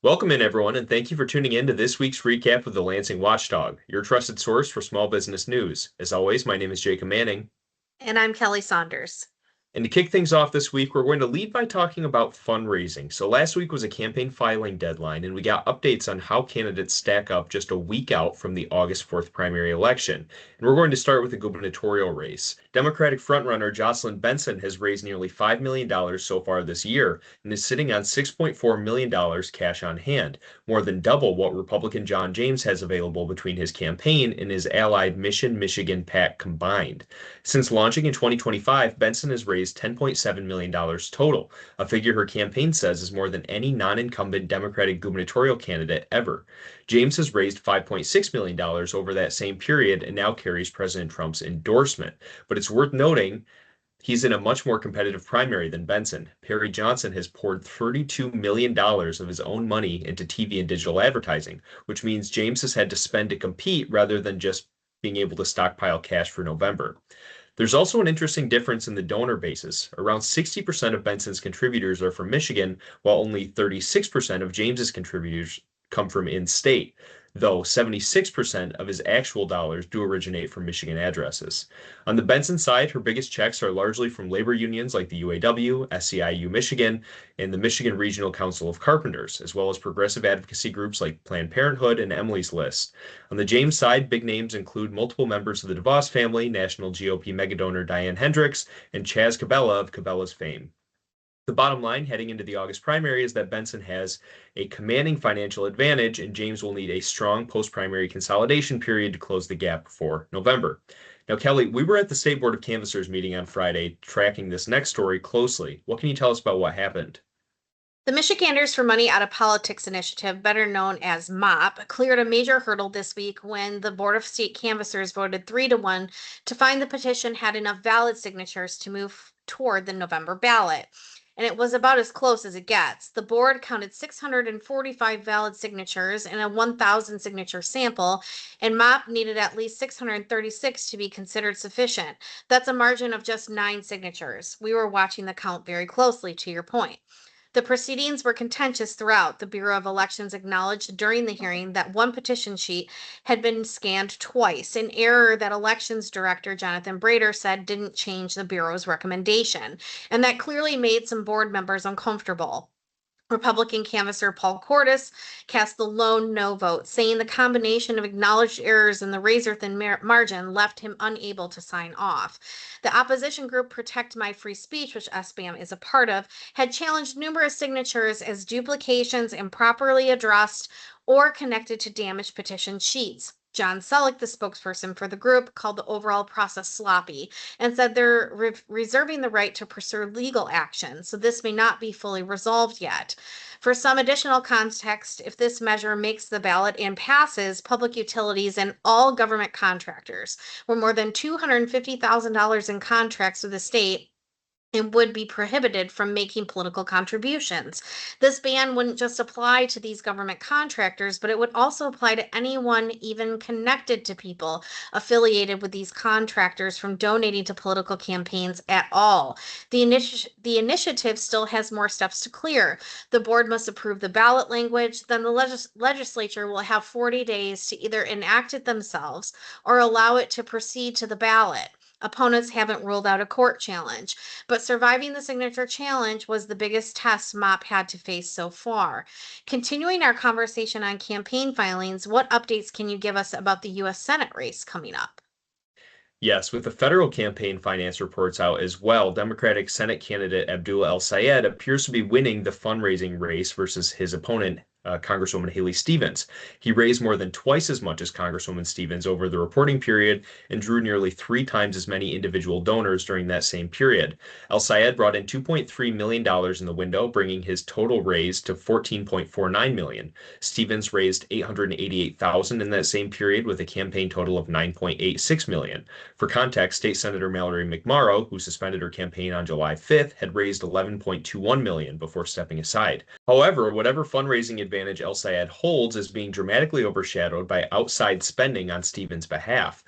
Welcome in, everyone, and thank you for tuning in to this week's recap of the Lansing Watchdog, your trusted source for small business news. As always, my name is Jacob Manning. And I'm Kelly Saunders. And to kick things off this week, we're going to lead by talking about fundraising. So last week was a campaign filing deadline, and we got updates on how candidates stack up just a week out from the August 4th primary election. And we're going to start with the gubernatorial race. Democratic frontrunner Jocelyn Benson has raised nearly $5 million so far this year and is sitting on $6.4 million cash on hand, more than double what Republican John James has available between his campaign and his allied Mission Michigan PAC combined. Since launching in 2025, Benson has raised $10.7 million total, a figure her campaign says is more than any non-incumbent Democratic gubernatorial candidate ever. James has raised $5.6 million over that same period and now carries President Trump's endorsement. But it's worth noting he's in a much more competitive primary than Benson. Perry Johnson has poured $32 million of his own money into TV and digital advertising, which means James has had to spend to compete rather than just being able to stockpile cash for November. There's also an interesting difference in the donor basis. Around 60% of Benson's contributors are from Michigan, while only 36% of James's contributors come from in-state, though 76% of his actual dollars do originate from Michigan addresses. On the Benson side, her biggest checks are largely from labor unions like the UAW, SEIU Michigan, and the Michigan Regional Council of Carpenters, as well as progressive advocacy groups like Planned Parenthood and Emily's List. On the James side, big names include multiple members of the DeVos family, national GOP megadonor Diane Hendricks, and Chaz Cabela of Cabela's fame. The bottom line heading into the August primary is that Benson has a commanding financial advantage, and James will need a strong post-primary consolidation period to close the gap before November. Now, Kelly, we were at the State Board of Canvassers meeting on Friday tracking this next story closely. What can you tell us about what happened? The Michiganders for Money Out of Politics initiative, better known as MOP, cleared a major hurdle this week when the Board of State Canvassers voted 3-1 to find the petition had enough valid signatures to move toward the November ballot. And it was about as close as it gets. The board counted 645 valid signatures in a 1,000 signature sample, and MOP needed at least 636 to be considered sufficient. That's a margin of just 9 signatures. We were watching the count very closely, to your point. The proceedings were contentious throughout. The Bureau of Elections acknowledged during the hearing that one petition sheet had been scanned twice, an error that Elections Director Jonathan Brader said didn't change the Bureau's recommendation, and that clearly made some board members uncomfortable. Republican canvasser Paul Cordes cast the lone no vote, saying the combination of acknowledged errors and the razor-thin margin left him unable to sign off. The opposition group Protect My Free Speech, which SBAM is a part of, had challenged numerous signatures as duplications, improperly addressed, or connected to damaged petition sheets. John Selleck, the spokesperson for the group, called the overall process sloppy and said they're reserving the right to pursue legal action, so this may not be fully resolved yet. For some additional context, if this measure makes the ballot and passes, public utilities and all government contractors with more than $250,000 in contracts with the state and would be prohibited from making political contributions. This ban wouldn't just apply to these government contractors, but it would also apply to anyone even connected to people affiliated with these contractors from donating to political campaigns at all. The initiative still has more steps to clear. The board must approve the ballot language, then the legislature will have 40 days to either enact it themselves or allow it to proceed to the ballot. Opponents haven't ruled out a court challenge, but surviving the signature challenge was the biggest test MOP had to face so far. Continuing our conversation on campaign filings, what updates can you give us about the U.S. Senate race coming up? Yes, with the federal campaign finance reports out as well, Democratic Senate candidate Abdullah El-Sayed appears to be winning the fundraising race versus his opponent, Congresswoman Haley Stevens. He raised more than twice as much as Congresswoman Stevens over the reporting period and drew nearly 3 times as many individual donors during that same period. El-Sayed brought in $2.3 million in the window, bringing his total raise to $14.49 million. Stevens raised $888,000 in that same period with a campaign total of $9.86 million. For context, State Senator Mallory McMorrow, who suspended her campaign on July 5th, had raised $11.21 million before stepping aside. However, whatever fundraising advantage El-Sayed holds is being dramatically overshadowed by outside spending on Stevens' behalf.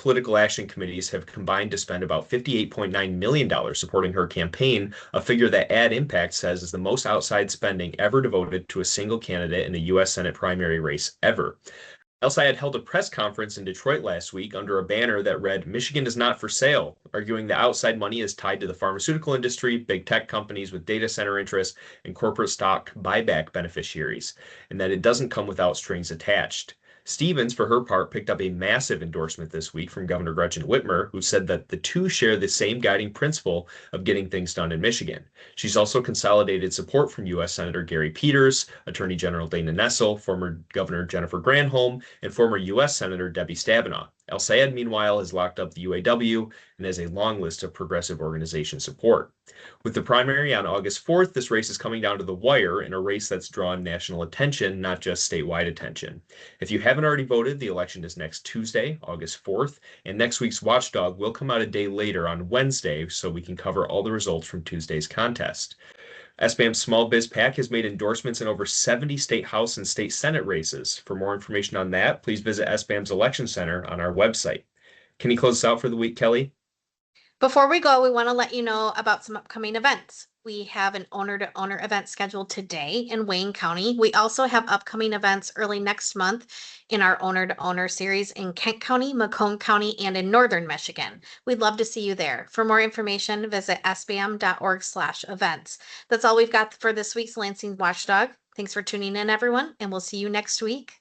political action committees have combined to spend about $58.9 million supporting her campaign, a figure that Ad Impact says is the most outside spending ever devoted to a single candidate in a U.S. Senate primary race ever. Elsa had held a press conference in Detroit last week under a banner that read, "Michigan is not for sale," arguing that outside money is tied to the pharmaceutical industry, big tech companies with data center interests, and corporate stock buyback beneficiaries, and that it doesn't come without strings attached. Stevens, for her part, picked up a massive endorsement this week from Governor Gretchen Whitmer, who said that the two share the same guiding principle of getting things done in Michigan. She's also consolidated support from U.S. Senator Gary Peters, Attorney General Dana Nessel, former Governor Jennifer Granholm, and former U.S. Senator Debbie Stabenow. El Sayed, meanwhile, has locked up the UAW and has a long list of progressive organization support. With the primary on August 4th, this race is coming down to the wire in a race that's drawn national attention, not just statewide attention. If you haven't already voted, the election is next Tuesday, August 4th, and next week's Watchdog will come out a day later on Wednesday, so we can cover all the results from Tuesday's contest. SBAM's Small Biz PAC has made endorsements in over 70 state House and state Senate races. For more information on that, please visit SBAM's Election Center on our website. Can you close us out for the week, Kelly? Before we go, we want to let you know about some upcoming events. We have an owner-to-owner event scheduled today in Wayne County. We also have upcoming events early next month in our owner-to-owner series in Kent County, Macomb County, and in Northern Michigan. We'd love to see you there. For more information, visit sbm.org/events. That's all we've got for this week's Lansing Watchdog. Thanks for tuning in, everyone, and we'll see you next week.